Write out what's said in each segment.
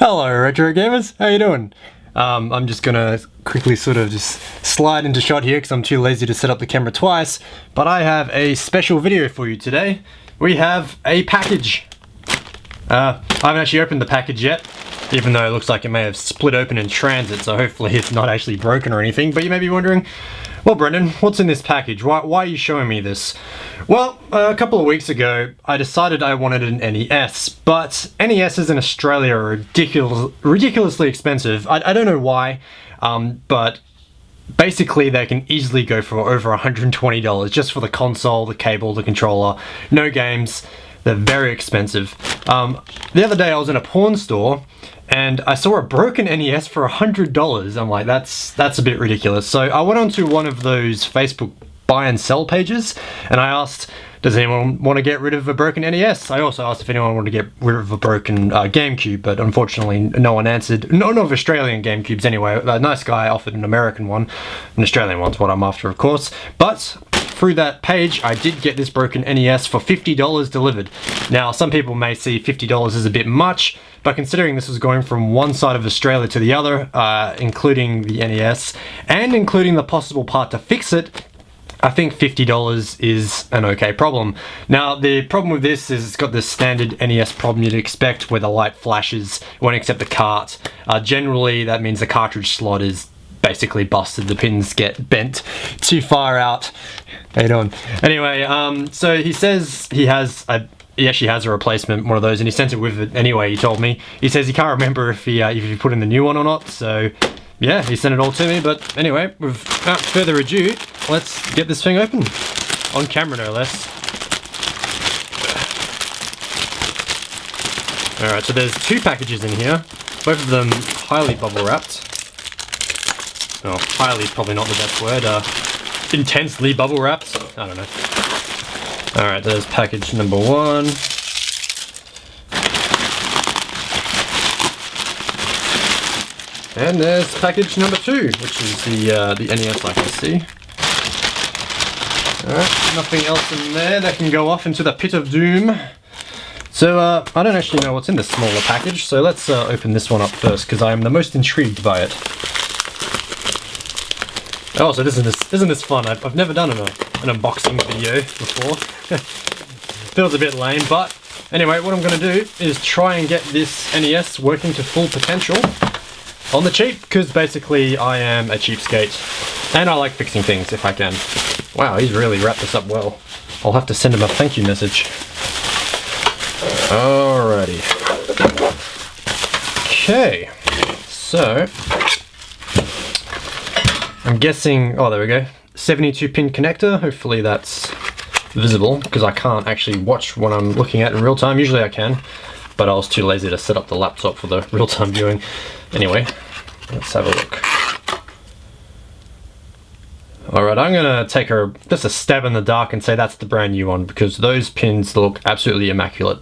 Hello retro gamers, how you doing? I'm just gonna quickly sort of just slide into shot here because I'm too lazy to set up the camera twice, but I have a special video for you today. We have a package. I haven't actually opened the package yet, even though it looks like it may have split open in transit, so hopefully it's not actually broken or anything. But you may be wondering, well Brendan, what's in this package? Why are you showing me this? Well, a couple of weeks ago I decided I wanted an NES, but NESs in Australia are ridiculously expensive. I don't know why, but basically they can easily go for over $120 just for the console, the cable, the controller, no games. They're very expensive. The other day I was in a pawn store and I saw a broken NES for $100. I'm like, that's a bit ridiculous. So I went onto one of those Facebook buy and sell pages and I asked, does anyone want to get rid of a broken NES? I also asked if anyone wanted to get rid of a broken GameCube, but unfortunately no one answered. None of Australian GameCubes anyway. A nice guy offered an American one. An Australian one's what I'm after, of course. But through that page, I did get this broken NES for $50 delivered. Now, some people may see $50 as a bit much, but considering this was going from one side of Australia to the other, including the NES, and including the possible part to fix it, I think $50 is an okay problem. Now, the problem with this is it's got the standard NES problem you'd expect where the light flashes, it won't accept the cart. Generally, that means the cartridge slot is basically busted, the pins get bent too far out. How you doing? Anyway, so he says he actually has a replacement, one of those, and he sent it with it anyway, he told me. He says he can't remember if he put in the new one or not, so yeah, he sent it all to me. But anyway, without further ado, let's get this thing open. On camera, no less. Alright, so there's two packages in here, both of them highly bubble wrapped. Oh, highly is probably not the best word. Intensely bubble wrapped. I don't know. Alright, there's package number one. And there's package number two, which is the NES I can see. Alright, nothing else in there that can go off into the pit of doom. So I don't actually know what's in this smaller package, so let's open this one up first, because I am the most intrigued by it. Oh, so isn't this fun? I've never done an unboxing video before. Feels a bit lame, but anyway, what I'm going to do is try and get this NES working to full potential on the cheap, because basically I am a cheapskate and I like fixing things if I can. Wow, he's really wrapped this up well. I'll have to send him a thank you message. Alrighty. Okay, so I'm guessing, oh there we go, 72 pin connector. Hopefully that's visible because I can't actually watch what I'm looking at in real time. Usually I can, but I was too lazy to set up the laptop for the real time viewing. Anyway, let's have a look. Alright, I'm gonna take just a stab in the dark and say that's the brand new one because those pins look absolutely immaculate.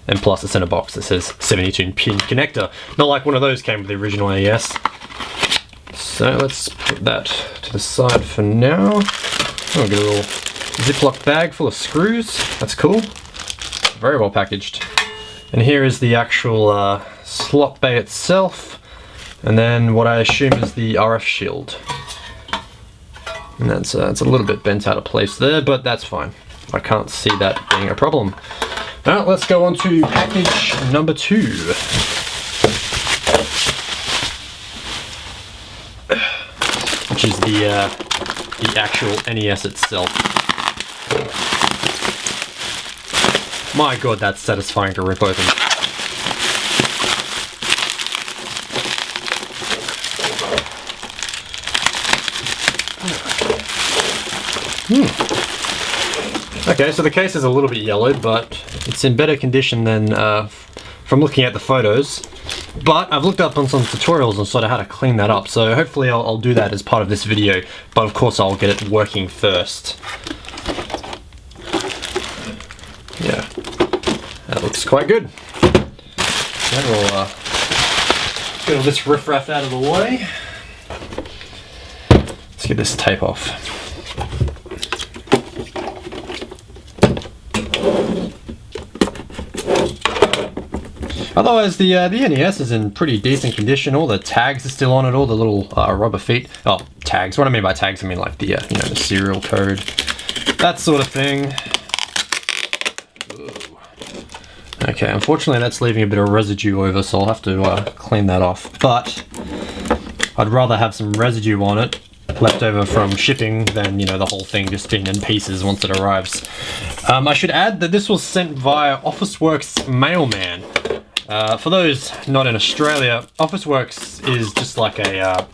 And plus it's in a box that says 72 pin connector. Not like one of those came with the original NES. So let's put that to the side for now. Oh, get a little Ziploc bag full of screws. That's cool. Very well packaged. And here is the actual slot bay itself. And then what I assume is the RF shield. And that's it's a little bit bent out of place there, but that's fine. I can't see that being a problem. Now let's go on to package number two. Which is the actual NES itself. My god, that's satisfying to rip open. Okay, so the case is a little bit yellowed, but it's in better condition than from looking at the photos. But I've looked up on some tutorials on sort of how to clean that up, so hopefully I'll do that as part of this video, but of course I'll get it working first. Yeah, that looks quite good. Okay, we'll get all this riffraff out of the way. Let's get this tape off. Otherwise, the NES is in pretty decent condition. All the tags are still on it, all the little rubber feet. Oh, tags. What I mean by tags, I mean like the, you know, the serial code, that sort of thing. Ooh. Okay, unfortunately that's leaving a bit of residue over, so I'll have to clean that off. But I'd rather have some residue on it left over from shipping than, you know, the whole thing just being in pieces once it arrives. I should add that this was sent via Officeworks mailman. For those not in Australia, Officeworks is just like a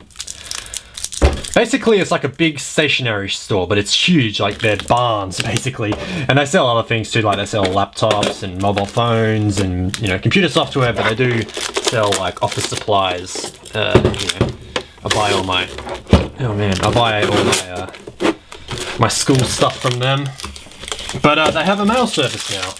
basically it's like a big stationery store, but it's huge, like they're barns basically, and they sell other things too, like they sell laptops and mobile phones and, you know, computer software, but they do sell like office supplies. You know, I buy all my my school stuff from them, but they have a mail service now,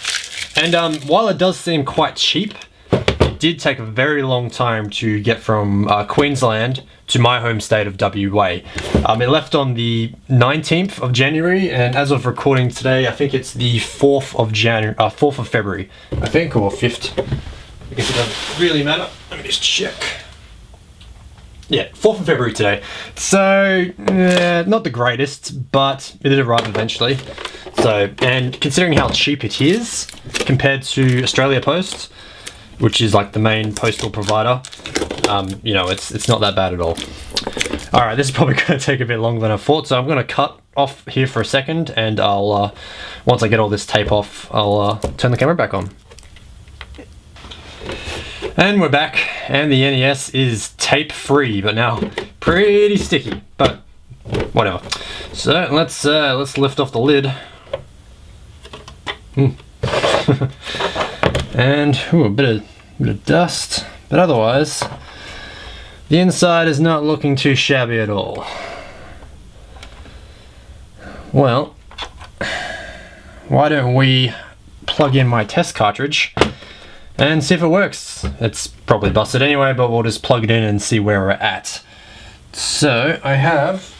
and while it does seem quite cheap, it did take a very long time to get from Queensland to my home state of WA. It left on the 19th of January, and as of recording today, I think it's the 4th of February, I think, or 5th. I guess it doesn't really matter. Let me just check. Yeah, 4th of February today. So, not the greatest, but it did arrive eventually. So, and considering how cheap it is compared to Australia Post, which is like the main postal provider, you know, it's not that bad at all. Alright, this is probably going to take a bit longer than I thought, so I'm going to cut off here for a second, and I'll, once I get all this tape off, I'll turn the camera back on. And we're back, and the NES is tape free, but now pretty sticky, but whatever. So let's lift off the lid. And ooh, a bit of dust, but otherwise the inside is not looking too shabby at all. Well, why don't we plug in my test cartridge and see if it works. It's probably busted anyway, but we'll just plug it in and see where we're at. So I have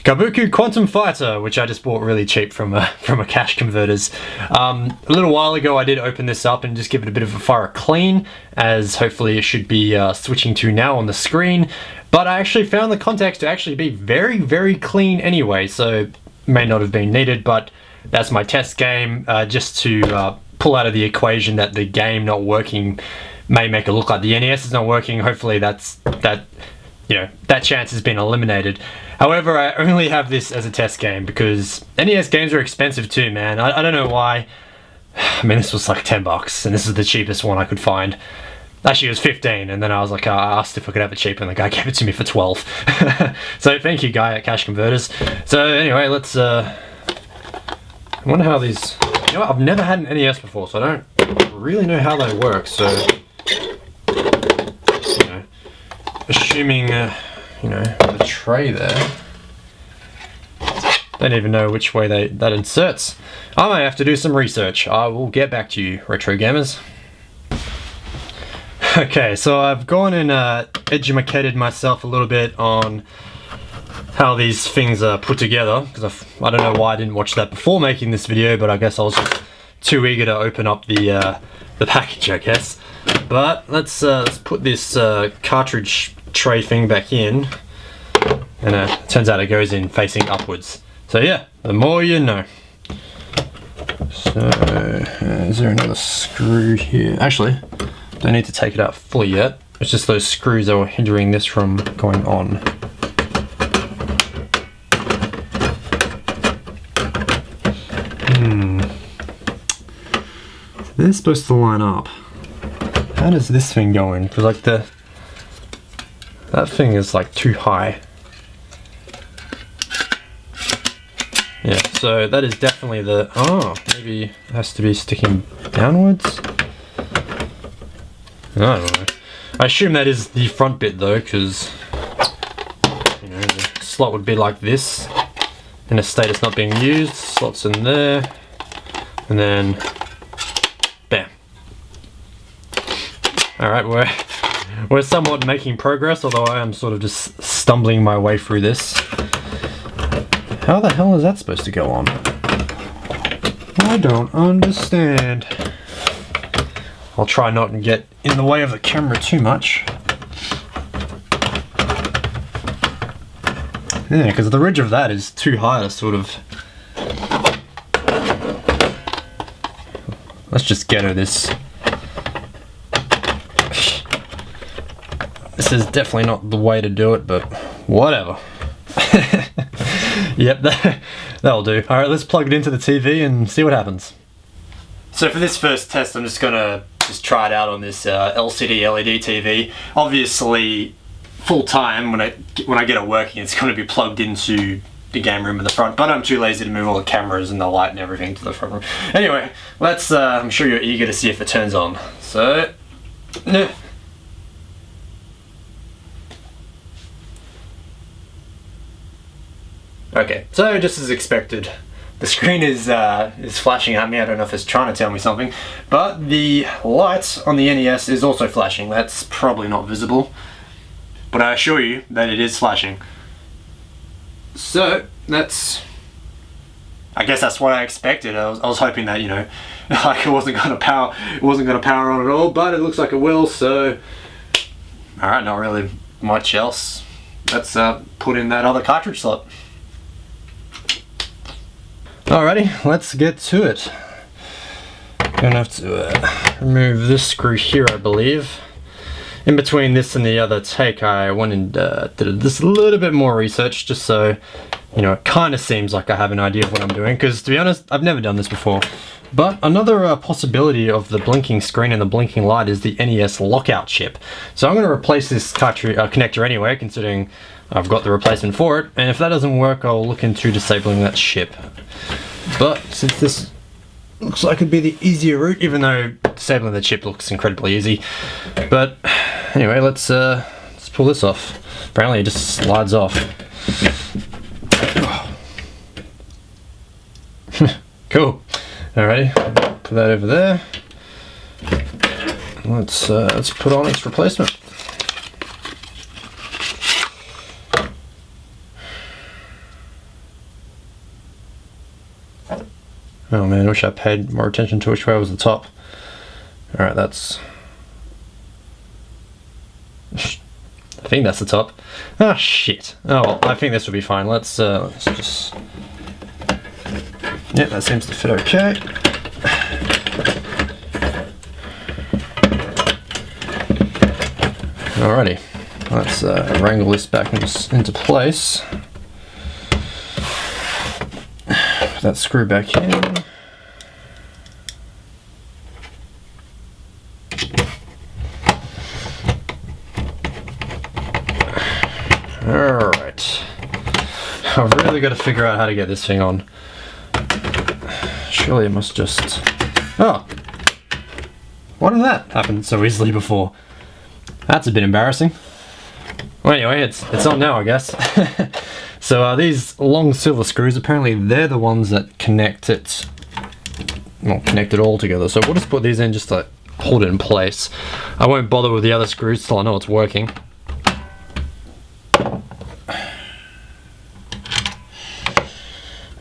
Kabuki Quantum Fighter, which I just bought really cheap from a Cash Converters. A little while ago I did open this up and just give it a bit of a thorough clean, as hopefully it should be switching to now on the screen. But I actually found the contacts to actually be very, very clean anyway, so may not have been needed, but that's my test game, just to pull out of the equation that the game not working may make it look like the NES is not working. Hopefully that chance has been eliminated. However, I only have this as a test game because NES games are expensive too, man. I don't know why. I mean, this was like 10 bucks, and this is the cheapest one I could find. Actually, it was 15, and then I was like, I asked if I could have it cheaper, and the guy gave it to me for 12. So thank you, guy at Cash Converters. So anyway, let's I wonder how these, you know what, I've never had an NES before, so I don't really know how they work, so, you know, assuming, you know, the tray there, don't even know which way that inserts. I may have to do some research. I will get back to you, retro gamers. Okay, so I've gone and educated myself a little bit on how these things are put together, because I don't know why I didn't watch that before making this video, but I guess I was just too eager to open up the package, I guess. But let's put this cartridge tray thing back in, and it turns out it goes in facing upwards. So yeah, the more you know. So is there another screw here? Actually, don't need to take it out fully yet. It's just those screws that were hindering this from going on. They're supposed to line up. How does this thing go in? Because like that thing is like too high. Yeah, so that is definitely the, maybe it has to be sticking downwards? I don't know. I assume that is the front bit though, because, you know, the slot would be like this in a state it's not being used. Slots in there, and then bam. Alright, we're somewhat making progress, although I am sort of just stumbling my way through this. How the hell is that supposed to go on? I don't understand. I'll try not to get in the way of the camera too much. Yeah, because the ridge of that is too high to sort of... Let's just get her this. This is definitely not the way to do it, but whatever. Yep, that'll do. Alright, let's plug it into the TV and see what happens. So for this first test, I'm just gonna try it out on this LCD LED TV. Obviously, full time when I get it working, it's going to be plugged into the game room in the front. But I'm too lazy to move all the cameras and the light and everything to the front room. Anyway, let's. I'm sure you're eager to see if it turns on. So, okay. So just as expected. The screen is flashing at me. I don't know if it's trying to tell me something, but the light on the NES is also flashing. That's probably not visible, but I assure you that it is flashing. So that's, I guess that's what I expected. I was hoping that, you know, like it wasn't gonna power on at all, but it looks like it will. So, all right, not really much else. Let's put in that other cartridge slot. Alrighty, let's get to it. Gonna have to remove this screw here, I believe. In between this and the other take, I went and did this a little bit more research, just so, you know, it kind of seems like I have an idea of what I'm doing, because to be honest, I've never done this before. But another possibility of the blinking screen and the blinking light is the NES Lockout chip. So I'm going to replace this connector anyway, considering I've got the replacement for it, and if that doesn't work, I'll look into disabling that chip. But since this looks like it'd be the easier route, even though disabling the chip looks incredibly easy. But anyway, let's pull this off. Apparently it just slides off. Cool. Alrighty, put that over there. Let's put on its replacement. Oh man, I wish I paid more attention to which way was the top. Alright, that's... I think that's the top. Ah, shit. Oh well, I think this will be fine. Let's just... Yeah, that seems to fit okay. Alrighty, let's wrangle this back into place. Put that screw back in. Alright. I've really got to figure out how to get this thing on. Surely it must just... Oh! Why did that happen so easily before? That's a bit embarrassing. Well, anyway, it's on now, I guess. So these long silver screws, apparently they're the ones that connect it, well, connect it all together. So we'll just put these in just to hold it in place. I won't bother with the other screws till I know it's working.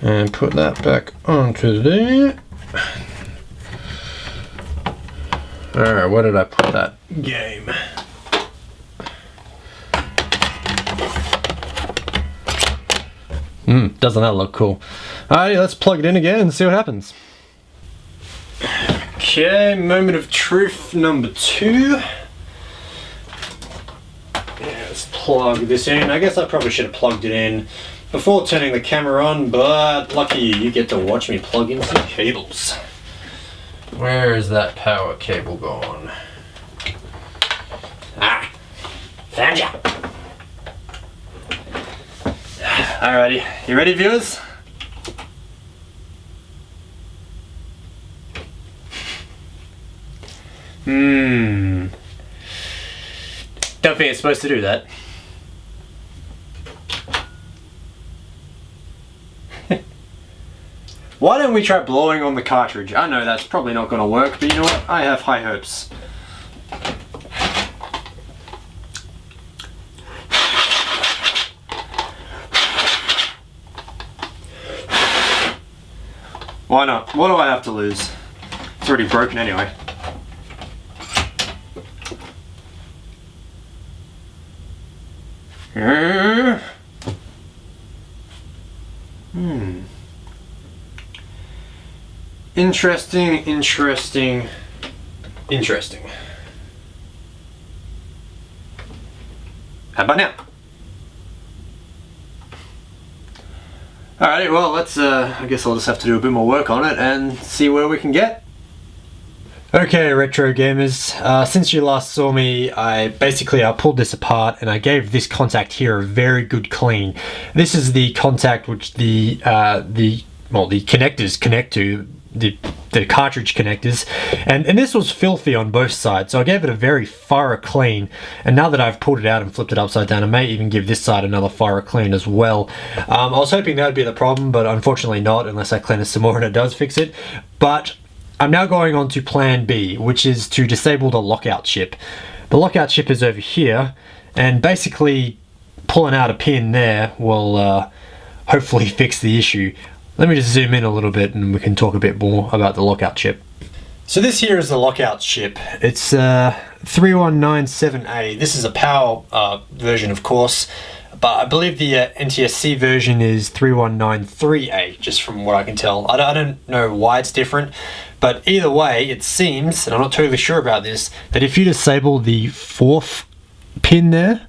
And put that back onto there. Alright, where did I put that game? Doesn't that look cool? Alright, let's plug it in again and see what happens. Okay, moment of truth number 2. Yeah, let's plug this in. I guess I probably should have plugged it in before turning the camera on, but lucky you get to watch me plug in some cables. Where is that power cable gone? Ah, found ya! Alrighty, you ready, viewers? Don't think it's supposed to do that. Why don't we try blowing on the cartridge? I know that's probably not going to work, but you know what? I have high hopes. Why not? What do I have to lose? It's already broken anyway. Interesting. How about now? Alrighty, well, let's, I guess I'll just have to do a bit more work on it and see where we can get. Okay, retro gamers, since you last saw me, I pulled this apart and I gave this contact here a very good clean. This is the contact which the connectors connect to, the cartridge connectors, and this was filthy on both sides, so I gave it a very thorough clean. And now that I've pulled it out and flipped it upside down, I may even give this side another thorough clean as well. I was hoping that would be the problem, but unfortunately not, unless I clean it some more and it does fix it. But I'm now going on to plan B, which is to disable the lockout chip. The lockout chip is over here, and basically pulling out a pin there will hopefully fix the issue. Let me just zoom in a little bit and we can talk a bit more about the lockout chip. So this here is the lockout chip. It's 3197A. This is a PAL version, of course, but I believe the NTSC version is 3193A, just from what I can tell. I don't know why it's different, but either way, it seems, and I'm not totally sure about this, that if you disable the 4th pin there,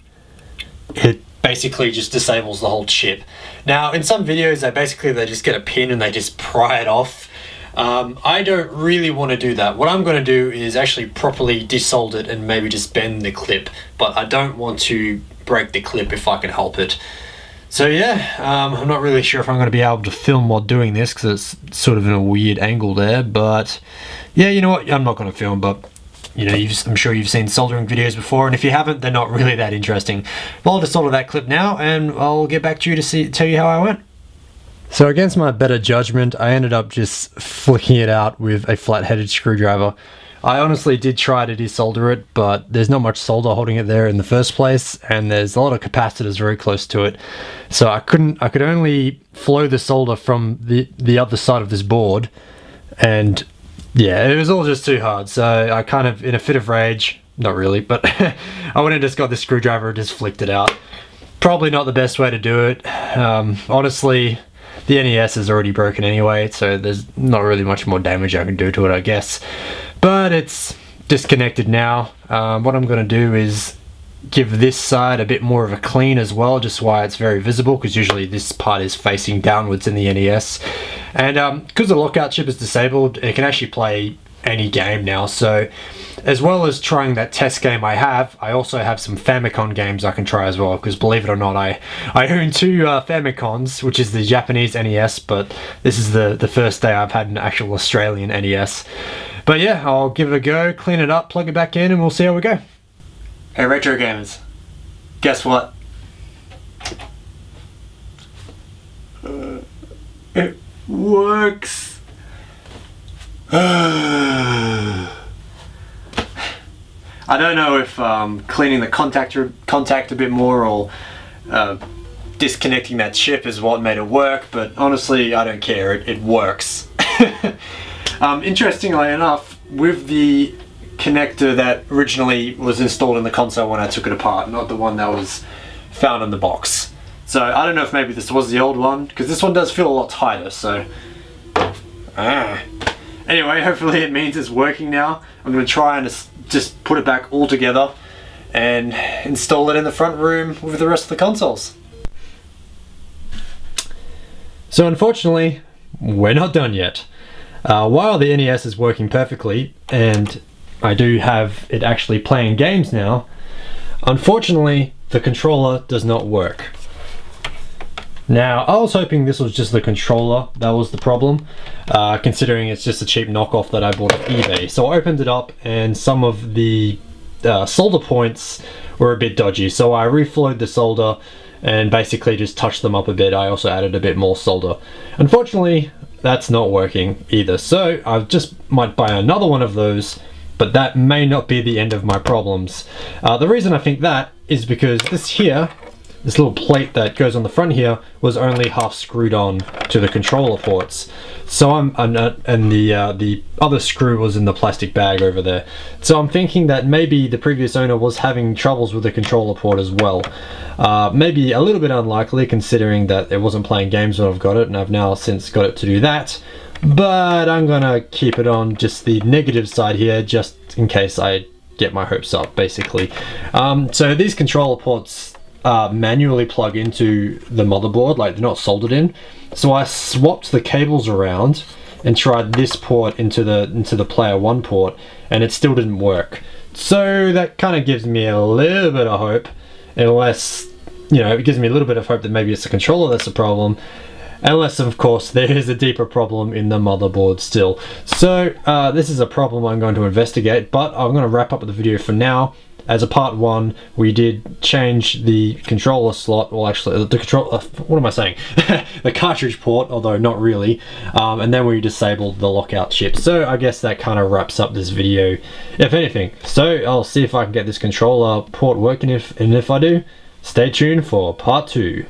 it basically just disables the whole chip. Now, in some videos, they just get a pin and they just pry it off. I don't really want to do that. What I'm going to do is actually properly desolder it and maybe just bend the clip, but I don't want to break the clip if I can help it. So yeah, I'm not really sure if I'm going to be able to film while doing this because it's sort of in a weird angle there, but yeah, you know what, I'm not going to film, but you know, I'm sure you've seen soldering videos before, and if you haven't, they're not really that interesting. But I'll just solder that clip now, and I'll get back to you to tell you how I went. So against my better judgment, I ended up just flicking it out with a flat-headed screwdriver. I honestly did try to desolder it, but there's not much solder holding it there in the first place, and there's a lot of capacitors very close to it. So I could only flow the solder from the other side of this board, and yeah, it was all just too hard. So I kind of, in a fit of rage, not really, but I went and just got the screwdriver and just flicked it out. Probably not the best way to do it. Honestly, the NES is already broken anyway, so there's not really much more damage I can do to it, I guess. But it's disconnected now. What I'm going to do is give this side a bit more of a clean as well, just why it's very visible, because usually this part is facing downwards in the NES. And because the lockout chip is disabled, it can actually play any game now. So as well as trying that test game I also have some Famicom games I can try as well, because believe it or not, I own 2 Famicons, which is the Japanese NES, but this is the first day I've had an actual Australian NES. But yeah, I'll give it a go, clean it up, plug it back in, and we'll see how we go. Hey retro gamers, guess what? It works. I don't know if cleaning the contact a bit more or disconnecting that chip is what made it work, but honestly I don't care, it works. Interestingly enough, with the connector that originally was installed in the console when I took it apart, not the one that was found in the box. So I don't know if maybe this was the old one, because this one does feel a lot tighter, so anyway, hopefully it means it's working now. I'm going to try and just put it back all together and install it in the front room with the rest of the consoles. So unfortunately, we're not done yet. While the NES is working perfectly, and I do have it actually playing games now, unfortunately the controller does not work. Now, I was hoping this was just the controller that was the problem, considering it's just a cheap knockoff that I bought off eBay. So I opened it up and some of the solder points were a bit dodgy, so I reflowed the solder and basically just touched them up a bit. I also added a bit more solder. Unfortunately, that's not working either, so I just might buy another one of those, but that may not be the end of my problems. The reason I think that is because this here this little plate that goes on the front here was only half screwed on to the controller ports. So and the other screw was in the plastic bag over there. So I'm thinking that maybe the previous owner was having troubles with the controller port as well. Maybe a little bit unlikely considering that it wasn't playing games when I've got it, and I've now since got it to do that. But I'm gonna keep it on just the negative side here, just in case I get my hopes up, basically. So these controller ports manually plug into the motherboard, like they're not soldered in. So I swapped the cables around and tried this port into the player 1 port, and it still didn't work. So that kind of gives me a little bit of hope, unless, you know, it gives me a little bit of hope that maybe it's the controller that's the problem. Unless, of course, there is a deeper problem in the motherboard still. So this is a problem I'm going to investigate, but I'm going to wrap up the video for now. As a part 1, we did change the controller slot, well actually the control, what am I saying? The cartridge port, although not really, and then we disabled the lockout chip. So I guess that kind of wraps up this video, if anything. So I'll see if I can get this controller port working, and if I do, stay tuned for part 2.